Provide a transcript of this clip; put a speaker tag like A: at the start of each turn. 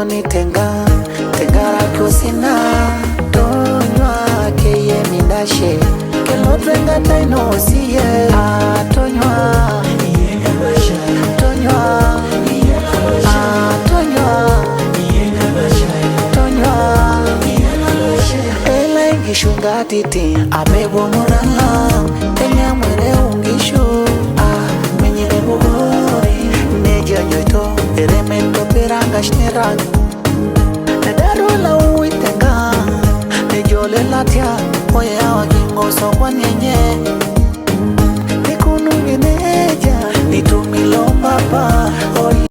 A: ni tengara kusina tonywa keye mindashe kelo twenga taino siye tonywa Shunga titi abebo morala tenya mwere ungishu menye bugori neja joito eremento peranga shnera nedaro la uitenga nejole latia oya wakingo so kwanyenye